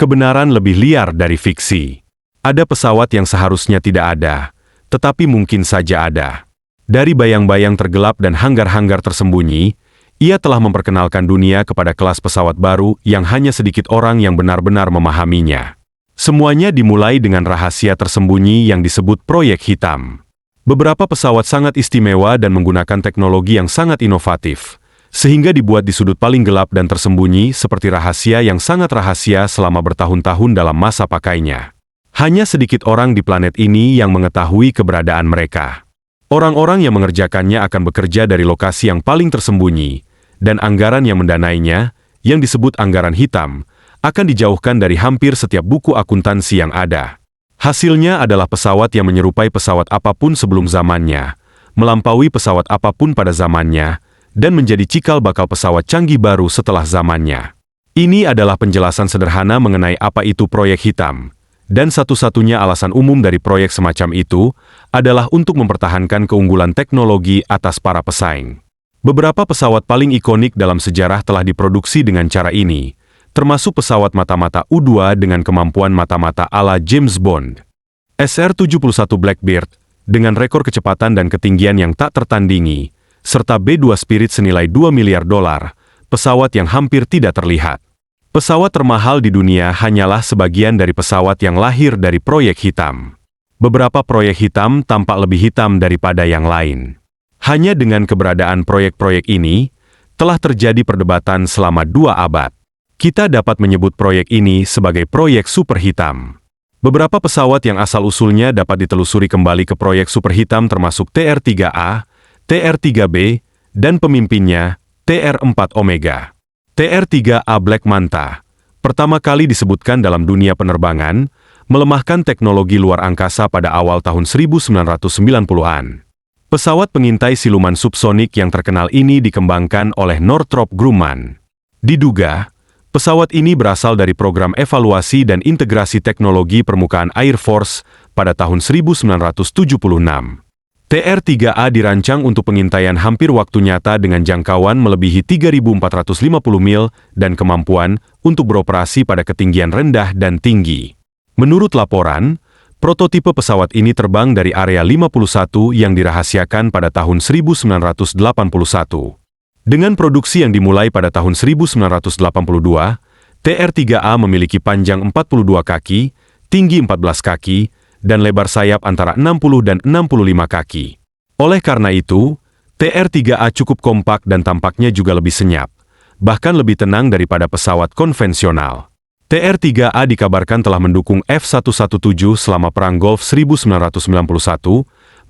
Kebenaran lebih liar dari fiksi. Ada pesawat yang seharusnya tidak ada, tetapi mungkin saja ada. Dari bayang-bayang tergelap dan hanggar-hanggar tersembunyi, ia telah memperkenalkan dunia kepada kelas pesawat baru yang hanya sedikit orang yang benar-benar memahaminya. Semuanya dimulai dengan rahasia tersembunyi yang disebut proyek hitam. Beberapa pesawat sangat istimewa dan menggunakan teknologi yang sangat inovatif, sehingga dibuat di sudut paling gelap dan tersembunyi seperti rahasia yang sangat rahasia selama bertahun-tahun dalam masa pakainya. Hanya sedikit orang di planet ini yang mengetahui keberadaan mereka. Orang-orang yang mengerjakannya akan bekerja dari lokasi yang paling tersembunyi, dan anggaran yang mendanainya, yang disebut anggaran hitam, akan dijauhkan dari hampir setiap buku akuntansi yang ada. Hasilnya adalah pesawat yang menyerupai pesawat apapun sebelum zamannya, melampaui pesawat apapun pada zamannya, dan menjadi cikal bakal pesawat canggih baru setelah zamannya. Ini adalah penjelasan sederhana mengenai apa itu proyek hitam, dan satu-satunya alasan umum dari proyek semacam itu adalah untuk mempertahankan keunggulan teknologi atas para pesaing. Beberapa pesawat paling ikonik dalam sejarah telah diproduksi dengan cara ini, termasuk pesawat mata-mata U-2 dengan kemampuan mata-mata ala James Bond. SR-71 Blackbird, dengan rekor kecepatan dan ketinggian yang tak tertandingi, serta B-2 Spirit senilai $2 miliar, pesawat yang hampir tidak terlihat. Pesawat termahal di dunia hanyalah sebagian dari pesawat yang lahir dari proyek hitam. Beberapa proyek hitam tampak lebih hitam daripada yang lain. Hanya dengan keberadaan proyek-proyek ini, telah terjadi perdebatan selama 2 abad. Kita dapat menyebut proyek ini sebagai proyek super hitam. Beberapa pesawat yang asal-usulnya dapat ditelusuri kembali ke proyek super hitam termasuk TR-3A, TR-3B, dan pemimpinnya, TR-4 Omega. TR-3A Black Manta, pertama kali disebutkan dalam dunia penerbangan, melemahkan teknologi luar angkasa pada awal tahun 1990-an. Pesawat pengintai siluman subsonik yang terkenal ini dikembangkan oleh Northrop Grumman. Diduga, pesawat ini berasal dari program evaluasi dan integrasi teknologi permukaan Air Force pada tahun 1976. TR-3A dirancang untuk pengintaian hampir waktu nyata dengan jangkauan melebihi 3.450 mil dan kemampuan untuk beroperasi pada ketinggian rendah dan tinggi. Menurut laporan, prototipe pesawat ini terbang dari Area 51 yang dirahasiakan pada tahun 1981. Dengan produksi yang dimulai pada tahun 1982, TR-3A memiliki panjang 42 kaki, tinggi 14 kaki, dan lebar sayap antara 60 dan 65 kaki. Oleh karena itu, TR-3A cukup kompak dan tampaknya juga lebih senyap, bahkan lebih tenang daripada pesawat konvensional. TR-3A dikabarkan telah mendukung F-117 selama Perang Gulf 1991,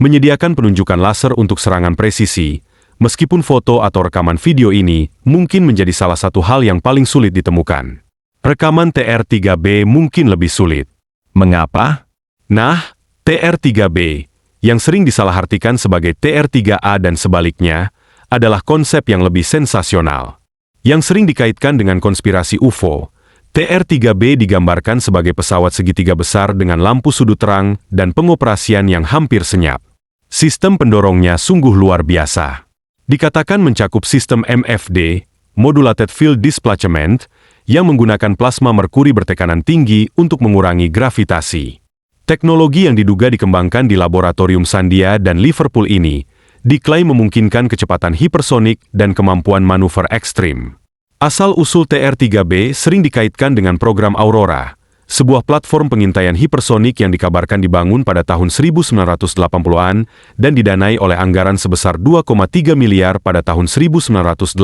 menyediakan penunjukan laser untuk serangan presisi, meskipun foto atau rekaman video ini mungkin menjadi salah satu hal yang paling sulit ditemukan. Rekaman TR-3B mungkin lebih sulit. Mengapa? Nah, TR-3B, yang sering disalahartikan sebagai TR-3A dan sebaliknya, adalah konsep yang lebih sensasional. Yang sering dikaitkan dengan konspirasi UFO, TR-3B digambarkan sebagai pesawat segitiga besar dengan lampu sudut terang dan pengoperasian yang hampir senyap. Sistem pendorongnya sungguh luar biasa. Dikatakan mencakup sistem MFD, Modulated Field Displacement, yang menggunakan plasma merkuri bertekanan tinggi untuk mengurangi gravitasi. Teknologi yang diduga dikembangkan di laboratorium Sandia dan Liverpool ini diklaim memungkinkan kecepatan hipersonik dan kemampuan manuver ekstrim. Asal-usul TR-3B sering dikaitkan dengan program Aurora, sebuah platform pengintaian hipersonik yang dikabarkan dibangun pada tahun 1980-an dan didanai oleh anggaran sebesar 2,3 miliar pada tahun 1987.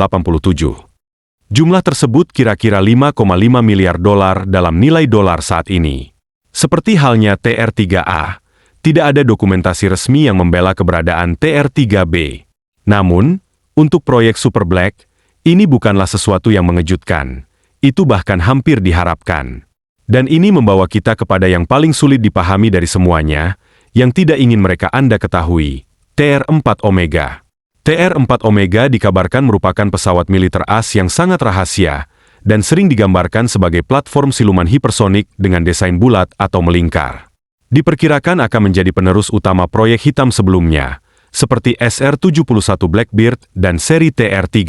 Jumlah tersebut kira-kira 5,5 miliar dolar dalam nilai dolar saat ini. Seperti halnya TR-3A, tidak ada dokumentasi resmi yang membela keberadaan TR-3B. Namun, untuk proyek Super Black, ini bukanlah sesuatu yang mengejutkan. Itu bahkan hampir diharapkan. Dan ini membawa kita kepada yang paling sulit dipahami dari semuanya, yang tidak ingin mereka Anda ketahui, TR-4 Omega. TR-4 Omega dikabarkan merupakan pesawat militer AS yang sangat rahasia, dan sering digambarkan sebagai platform siluman hipersonik dengan desain bulat atau melingkar. Diperkirakan akan menjadi penerus utama proyek hitam sebelumnya, seperti SR-71 Blackbird dan seri TR-3.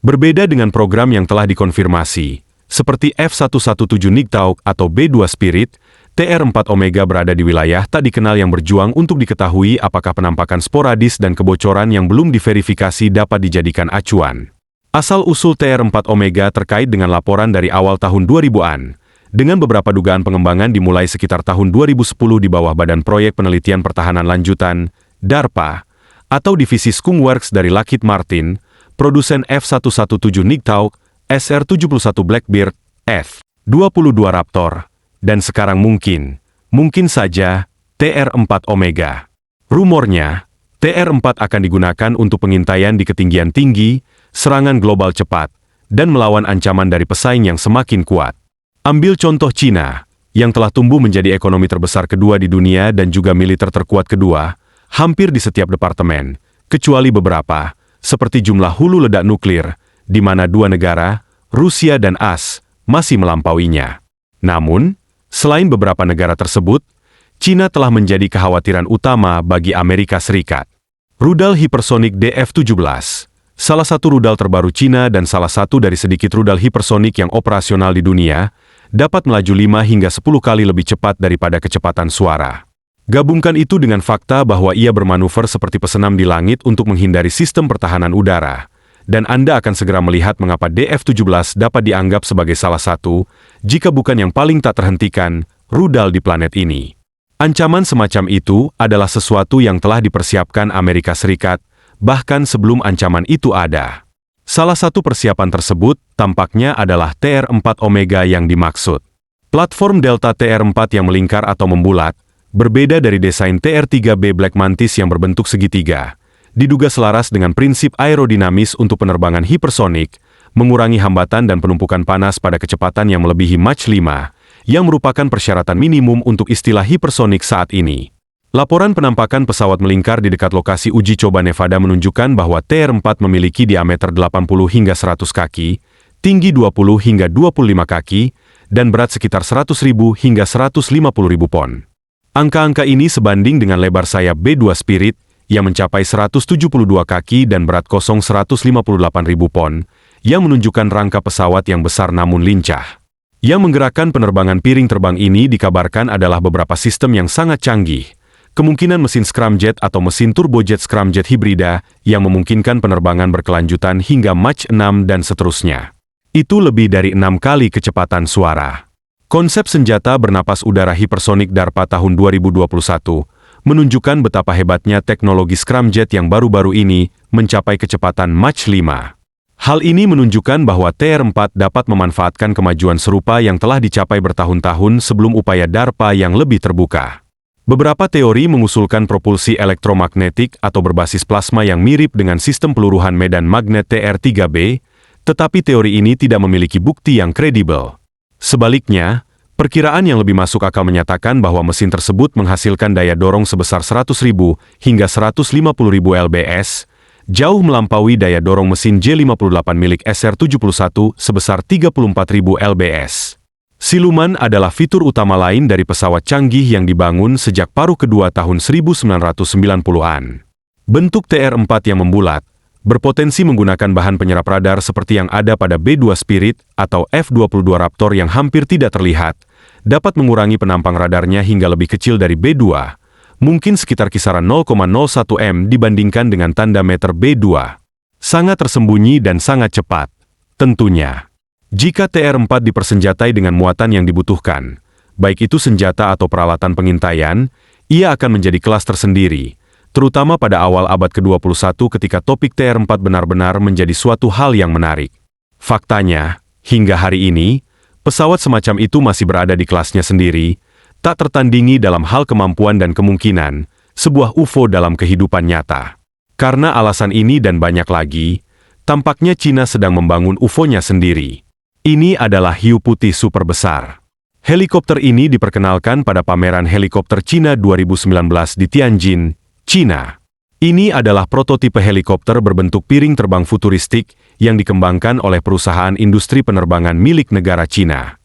Berbeda dengan program yang telah dikonfirmasi, Seperti F-117 Nighthawk atau B-2 Spirit, TR-4 Omega berada di wilayah tak dikenal yang berjuang untuk diketahui apakah penampakan sporadis dan kebocoran yang belum diverifikasi dapat dijadikan acuan. Asal-usul TR-4 Omega terkait dengan laporan dari awal tahun 2000-an, dengan beberapa dugaan pengembangan dimulai sekitar tahun 2010 di bawah Badan Proyek Penelitian Pertahanan Lanjutan, DARPA, atau divisi Skunk Works dari Lockheed Martin, produsen F-117 Nighthawk, SR-71 Blackbird, F-22 Raptor, dan sekarang mungkin saja TR-4 Omega. Rumornya, TR-4 akan digunakan untuk pengintaian di ketinggian tinggi, serangan global cepat, dan melawan ancaman dari pesaing yang semakin kuat. Ambil contoh Cina, yang telah tumbuh menjadi ekonomi terbesar kedua di dunia dan juga militer terkuat kedua, hampir di setiap departemen, kecuali beberapa, seperti jumlah hulu ledak nuklir, di mana dua negara, Rusia dan AS, masih melampauinya. Namun, selain beberapa negara tersebut, Cina telah menjadi kekhawatiran utama bagi Amerika Serikat. Rudal hipersonik DF-17, salah satu rudal terbaru Cina dan salah satu dari sedikit rudal hipersonik yang operasional di dunia, dapat melaju 5 hingga 10 kali lebih cepat daripada kecepatan suara. Gabungkan itu dengan fakta bahwa ia bermanuver seperti pesenam di langit untuk menghindari sistem pertahanan udara, dan Anda akan segera melihat mengapa DF-17 dapat dianggap sebagai salah satu, jika bukan yang paling tak terhentikan, rudal di planet ini. Ancaman semacam itu adalah sesuatu yang telah dipersiapkan Amerika Serikat, bahkan sebelum ancaman itu ada. Salah satu persiapan tersebut tampaknya adalah TR-4 Omega yang dimaksud. Platform Delta TR-4 yang melingkar atau membulat, berbeda dari desain TR-3B Black Mantis yang berbentuk segitiga, diduga selaras dengan prinsip aerodinamis untuk penerbangan hipersonik, mengurangi hambatan dan penumpukan panas pada kecepatan yang melebihi Mach 5, yang merupakan persyaratan minimum untuk istilah hipersonik saat ini. Laporan penampakan pesawat melingkar di dekat lokasi uji coba Nevada menunjukkan bahwa TR-4 memiliki diameter 80 hingga 100 kaki, tinggi 20 hingga 25 kaki, dan berat sekitar 100.000 hingga 150.000 pon. Angka-angka ini sebanding dengan lebar sayap B-2 Spirit, yang mencapai 172 kaki dan berat kosong 158.000 pon, yang menunjukkan rangka pesawat yang besar namun lincah. Yang menggerakkan penerbangan piring terbang ini dikabarkan adalah beberapa sistem yang sangat canggih, kemungkinan mesin scramjet atau mesin turbojet scramjet hibrida yang memungkinkan penerbangan berkelanjutan hingga Mach 6 dan seterusnya. Itu lebih dari 6 kali kecepatan suara. Konsep senjata bernapas udara hipersonik DARPA tahun 2021 menunjukkan betapa hebatnya teknologi scramjet yang baru-baru ini mencapai kecepatan Mach 5. Hal ini menunjukkan bahwa TR-4 dapat memanfaatkan kemajuan serupa yang telah dicapai bertahun-tahun sebelum upaya DARPA yang lebih terbuka. Beberapa teori mengusulkan propulsi elektromagnetik atau berbasis plasma yang mirip dengan sistem peluruhan medan magnet TR-3B, tetapi teori ini tidak memiliki bukti yang kredibel. Sebaliknya, perkiraan yang lebih masuk akal menyatakan bahwa mesin tersebut menghasilkan daya dorong sebesar 100.000 hingga 150.000 lbs, jauh melampaui daya dorong mesin J58 milik SR-71 sebesar 34.000 lbs. Siluman adalah fitur utama lain dari pesawat canggih yang dibangun sejak paruh kedua tahun 1990-an. Bentuk TR-4 yang membulat, berpotensi menggunakan bahan penyerap radar seperti yang ada pada B-2 Spirit atau F-22 Raptor yang hampir tidak terlihat, dapat mengurangi penampang radarnya hingga lebih kecil dari B-2, mungkin sekitar kisaran 0,01 m dibandingkan dengan tanda meter B-2. Sangat tersembunyi dan sangat cepat, tentunya. Jika TR-4 dipersenjatai dengan muatan yang dibutuhkan, baik itu senjata atau peralatan pengintaian, ia akan menjadi kelas tersendiri, terutama pada awal abad ke-21 ketika topik TR-4 benar-benar menjadi suatu hal yang menarik. Faktanya, hingga hari ini, pesawat semacam itu masih berada di kelasnya sendiri, tak tertandingi dalam hal kemampuan dan kemungkinan, sebuah UFO dalam kehidupan nyata. Karena alasan ini dan banyak lagi, tampaknya Cina sedang membangun UFO-nya sendiri. Ini adalah hiu putih super besar. Helikopter ini diperkenalkan pada pameran helikopter Cina 2019 di Tianjin, Cina. Ini adalah prototipe helikopter berbentuk piring terbang futuristik yang dikembangkan oleh perusahaan industri penerbangan milik negara Cina.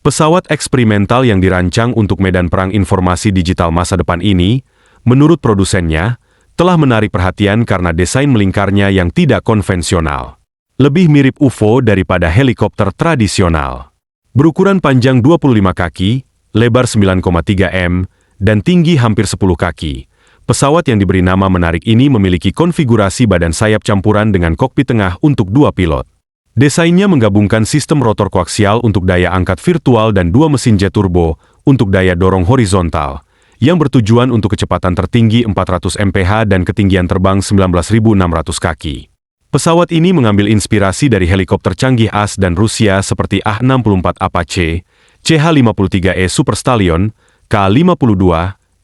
Pesawat eksperimental yang dirancang untuk medan perang informasi digital masa depan ini, menurut produsennya, telah menarik perhatian karena desain melingkarnya yang tidak konvensional. Lebih mirip UFO daripada helikopter tradisional. Berukuran panjang 25 kaki, lebar 9,3 m, dan tinggi hampir 10 kaki. Pesawat yang diberi nama menarik ini memiliki konfigurasi badan sayap campuran dengan kokpit tengah untuk 2 pilot. Desainnya menggabungkan sistem rotor koaksial untuk daya angkat virtual dan 2 mesin jet turbo untuk daya dorong horizontal, yang bertujuan untuk kecepatan tertinggi 400 mph dan ketinggian terbang 19.600 kaki. Pesawat ini mengambil inspirasi dari helikopter canggih AS dan Rusia seperti AH-64 Apache, CH-53E Super Stallion, Ka-52,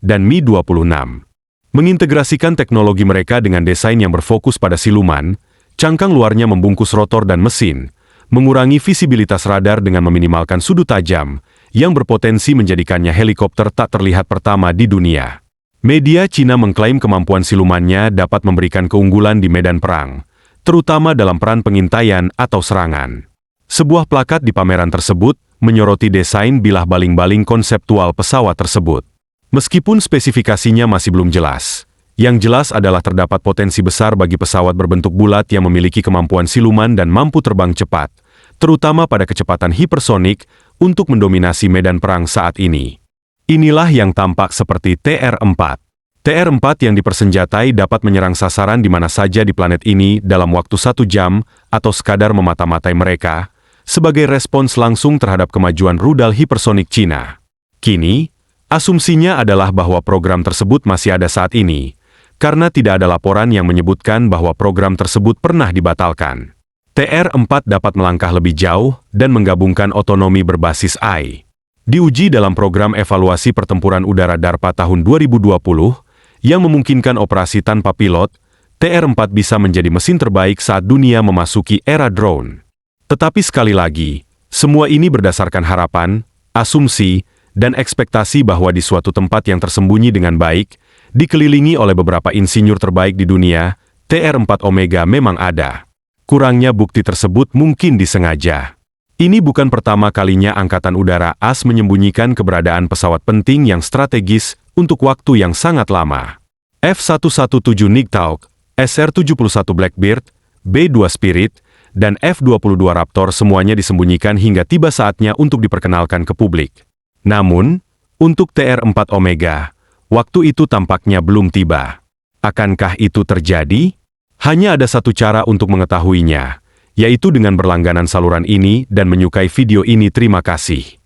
dan Mi-26. Mengintegrasikan teknologi mereka dengan desain yang berfokus pada siluman, cangkang luarnya membungkus rotor dan mesin, mengurangi visibilitas radar dengan meminimalkan sudut tajam, yang berpotensi menjadikannya helikopter tak terlihat pertama di dunia. Media Cina mengklaim kemampuan silumannya dapat memberikan keunggulan di medan perang, terutama dalam peran pengintaian atau serangan. Sebuah plakat di pameran tersebut menyoroti desain bilah baling-baling konseptual pesawat tersebut. Meskipun spesifikasinya masih belum jelas, yang jelas adalah terdapat potensi besar bagi pesawat berbentuk bulat yang memiliki kemampuan siluman dan mampu terbang cepat, terutama pada kecepatan hipersonik untuk mendominasi medan perang saat ini. Inilah yang tampak seperti TR-4. TR-4 yang dipersenjatai dapat menyerang sasaran di mana saja di planet ini dalam waktu 1 jam atau sekadar memata-matai mereka, sebagai respons langsung terhadap kemajuan rudal hipersonik Cina. Kini, asumsinya adalah bahwa program tersebut masih ada saat ini, karena tidak ada laporan yang menyebutkan bahwa program tersebut pernah dibatalkan. TR-4 dapat melangkah lebih jauh dan menggabungkan otonomi berbasis AI. Diuji dalam program evaluasi pertempuran udara DARPA tahun 2020, yang memungkinkan operasi tanpa pilot, TR-4 bisa menjadi mesin terbaik saat dunia memasuki era drone. Tetapi sekali lagi, semua ini berdasarkan harapan, asumsi, dan ekspektasi bahwa di suatu tempat yang tersembunyi dengan baik, dikelilingi oleh beberapa insinyur terbaik di dunia, TR-4 Omega memang ada. Kurangnya bukti tersebut mungkin disengaja. Ini bukan pertama kalinya Angkatan Udara AS menyembunyikan keberadaan pesawat penting yang strategis untuk waktu yang sangat lama. F-117 Nighthawk, SR-71 Blackbird, B-2 Spirit, dan F-22 Raptor semuanya disembunyikan hingga tiba saatnya untuk diperkenalkan ke publik. Namun, untuk TR-4 Omega, waktu itu tampaknya belum tiba. Akankah itu terjadi? Hanya ada satu cara untuk mengetahuinya, yaitu dengan berlangganan saluran ini dan menyukai video ini. Terima kasih.